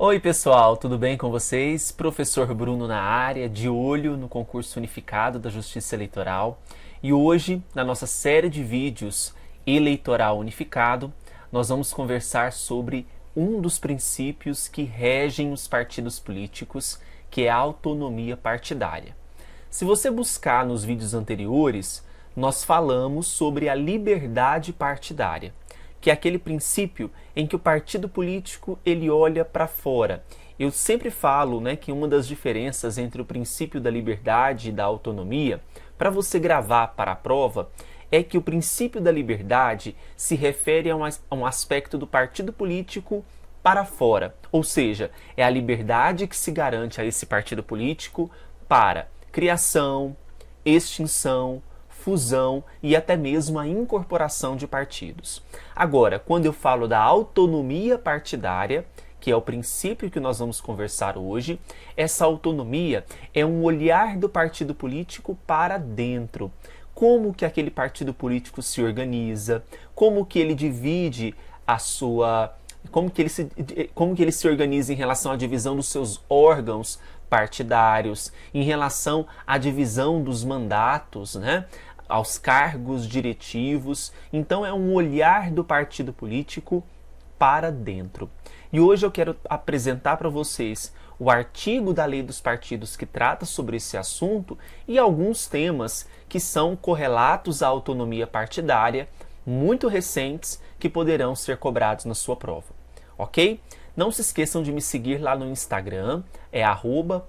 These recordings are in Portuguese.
Oi pessoal, tudo bem com vocês? Professor Bruno na área, de olho no concurso unificado da Justiça Eleitoral. E hoje, na nossa série de vídeos Eleitoral Unificado, nós vamos conversar sobre um dos princípios que regem os partidos políticos, que é a autonomia partidária. Se você buscar nos vídeos anteriores, nós falamos sobre a liberdade partidária, que é aquele princípio em que o partido político ele olha para fora. Eu sempre falo, que uma das diferenças entre o princípio da liberdade e da autonomia, para você gravar para a prova, é que o princípio da liberdade se refere a um aspecto do partido político para fora, ou seja, é a liberdade que se garante a esse partido político para criação, extinção, fusão e até mesmo a incorporação de partidos. Agora, quando eu falo da autonomia partidária, que é o princípio que nós vamos conversar hoje, essa autonomia é um olhar do partido político para dentro. Como que aquele partido político se organiza, como que ele divide a sua... como que ele se organiza em relação à divisão dos seus órgãos partidários, em relação à divisão dos mandatos, aos cargos diretivos. Então é um olhar do partido político para dentro. E hoje eu quero apresentar para vocês o artigo da Lei dos Partidos que trata sobre esse assunto e alguns temas que são correlatos à autonomia partidária, muito recentes, que poderão ser cobrados na sua prova. Ok? Não se esqueçam de me seguir lá no Instagram, é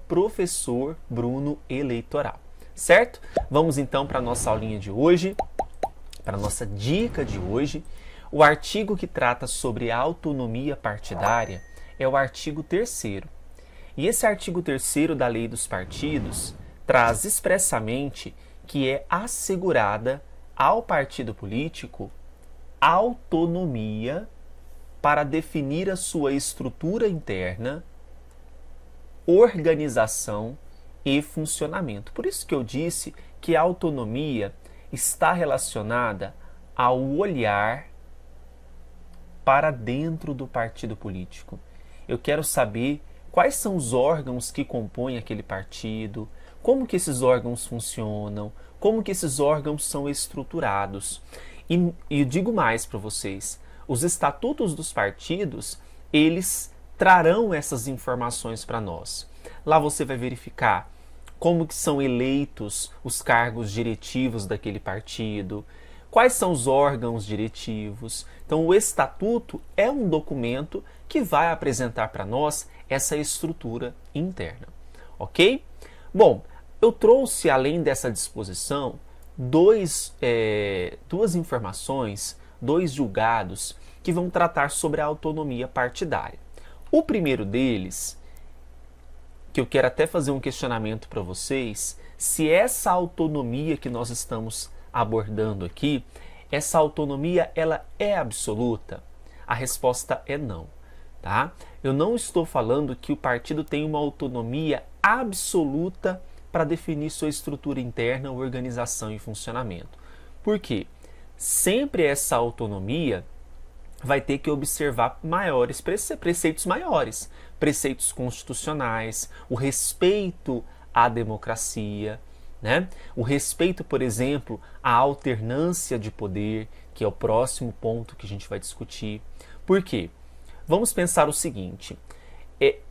@professorbrunoeleitoral. Certo? Vamos então para a nossa aulinha de hoje, para a nossa dica de hoje. O artigo que trata sobre a autonomia partidária é o artigo 3º. E esse artigo 3º da Lei dos Partidos traz expressamente que é assegurada ao partido político autonomia para definir a sua estrutura interna, organização e funcionamento. Por isso que eu disse que a autonomia está relacionada ao olhar para dentro do partido político. Eu quero saber quais são os órgãos que compõem aquele partido, como que esses órgãos funcionam, como que esses órgãos são estruturados. E eu digo mais para vocês, os estatutos dos partidos, eles trarão essas informações para nós. Lá você vai verificar como que são eleitos os cargos diretivos daquele partido, quais são os órgãos diretivos. Então, o estatuto é um documento que vai apresentar para nós essa estrutura interna, ok? Bom, eu trouxe, além dessa disposição, duas informações, dois julgados que vão tratar sobre a autonomia partidária. O primeiro deles, que eu quero até fazer um questionamento para vocês, se essa autonomia que nós estamos abordando aqui, essa autonomia ela é absoluta? A resposta é não, tá? Eu não estou falando que o partido tem uma autonomia absoluta para definir sua estrutura interna, organização e funcionamento. Por quê? Sempre essa autonomia vai ter que observar preceitos maiores, preceitos constitucionais, o respeito à democracia, o respeito, por exemplo, à alternância de poder, que é o próximo ponto que a gente vai discutir. Por quê? Vamos pensar o seguinte,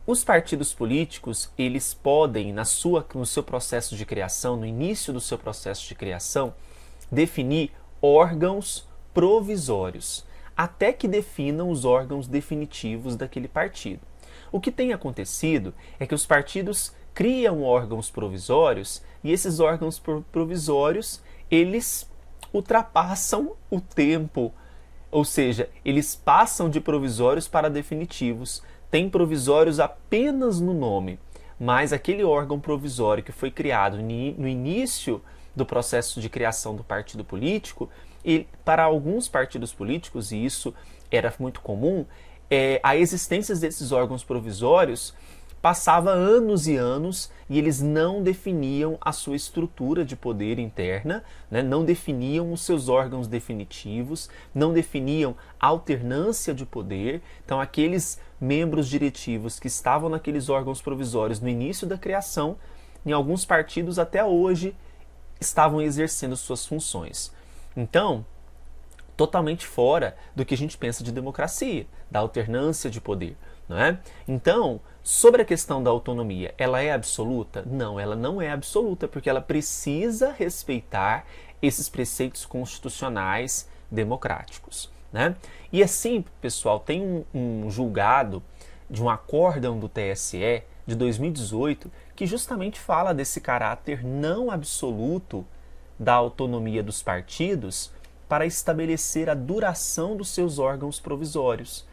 os partidos políticos, eles podem, no seu processo de criação, no início do seu processo de criação, definir órgãos provisórios, até que definam os órgãos definitivos daquele partido. O que tem acontecido é que os partidos criam órgãos provisórios e esses órgãos provisórios, eles ultrapassam o tempo, ou seja, eles passam de provisórios para definitivos. Tem provisórios apenas no nome, mas aquele órgão provisório que foi criado no início do processo de criação do partido político, e para alguns partidos políticos, e isso era muito comum, a existência desses órgãos provisórios passava anos e anos e eles não definiam a sua estrutura de poder interna, não definiam os seus órgãos definitivos, não definiam alternância de poder. Então aqueles membros diretivos que estavam naqueles órgãos provisórios no início da criação, em alguns partidos até hoje estavam exercendo suas funções. Então, totalmente fora do que a gente pensa de democracia, da alternância de poder, não é? Então, sobre a questão da autonomia, ela é absoluta? Não, ela não é absoluta, porque ela precisa respeitar esses preceitos constitucionais democráticos, né? E assim, pessoal, tem um julgado de um acórdão do TSE de 2018 que justamente fala desse caráter não absoluto da autonomia dos partidos para estabelecer a duração dos seus órgãos provisórios,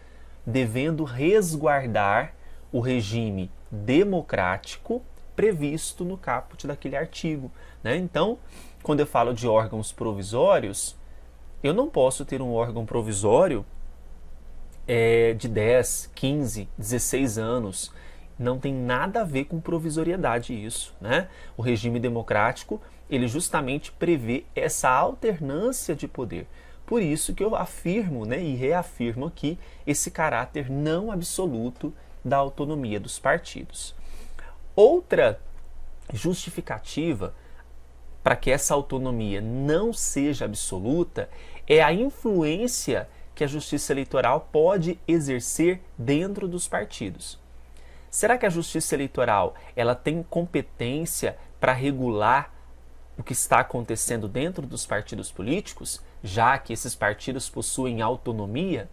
devendo resguardar o regime democrático previsto no caput daquele artigo, né? Então, quando eu falo de órgãos provisórios, eu não posso ter um órgão provisório de 10, 15, 16 anos. Não tem nada a ver com provisoriedade isso, né? O regime democrático, ele justamente prevê essa alternância de poder. Por isso que eu afirmo, né, e reafirmo aqui esse caráter não absoluto da autonomia dos partidos. Outra justificativa para que essa autonomia não seja absoluta é a influência que a Justiça Eleitoral pode exercer dentro dos partidos. Será que a Justiça Eleitoral ela tem competência para regular o que está acontecendo dentro dos partidos políticos, já que esses partidos possuem autonomia?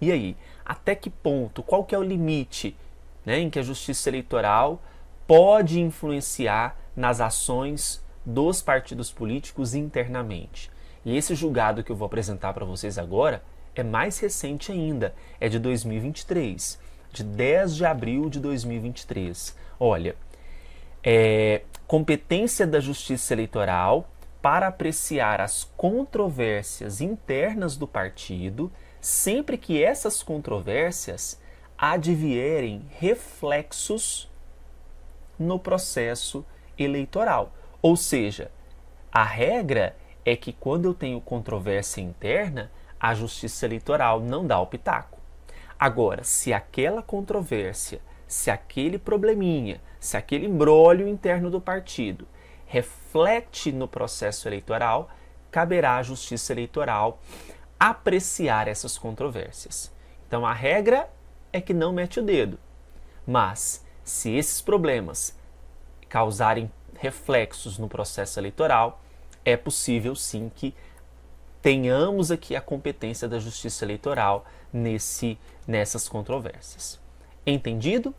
E aí, até que ponto, qual que é o limite, né, em que a Justiça Eleitoral pode influenciar nas ações dos partidos políticos internamente? E esse julgado que eu vou apresentar para vocês agora é mais recente ainda, é de 2023, de 10 de abril de 2023. Olha, competência da Justiça Eleitoral para apreciar as controvérsias internas do partido, sempre que essas controvérsias advierem reflexos no processo eleitoral. Ou seja, a regra é que quando eu tenho controvérsia interna, a Justiça Eleitoral não dá o pitaco. Agora, se aquela controvérsia, se aquele probleminha, se aquele imbróglio interno do partido reflete no processo eleitoral, caberá à Justiça Eleitoral apreciar essas controvérsias. Então, a regra é que não mete o dedo. Mas, se esses problemas causarem reflexos no processo eleitoral, é possível sim que tenhamos aqui a competência da Justiça Eleitoral nessas controvérsias. Entendido?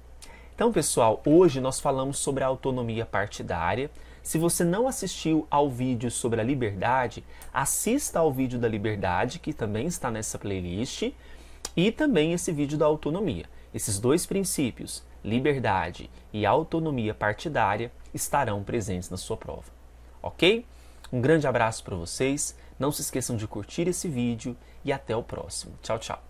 Então, pessoal, hoje nós falamos sobre a autonomia partidária. Se você não assistiu ao vídeo sobre a liberdade, assista ao vídeo da liberdade, que também está nessa playlist, e também esse vídeo da autonomia. Esses dois princípios, liberdade e autonomia partidária, estarão presentes na sua prova. Ok? Um grande abraço para vocês, não se esqueçam de curtir esse vídeo e até o próximo. Tchau, tchau!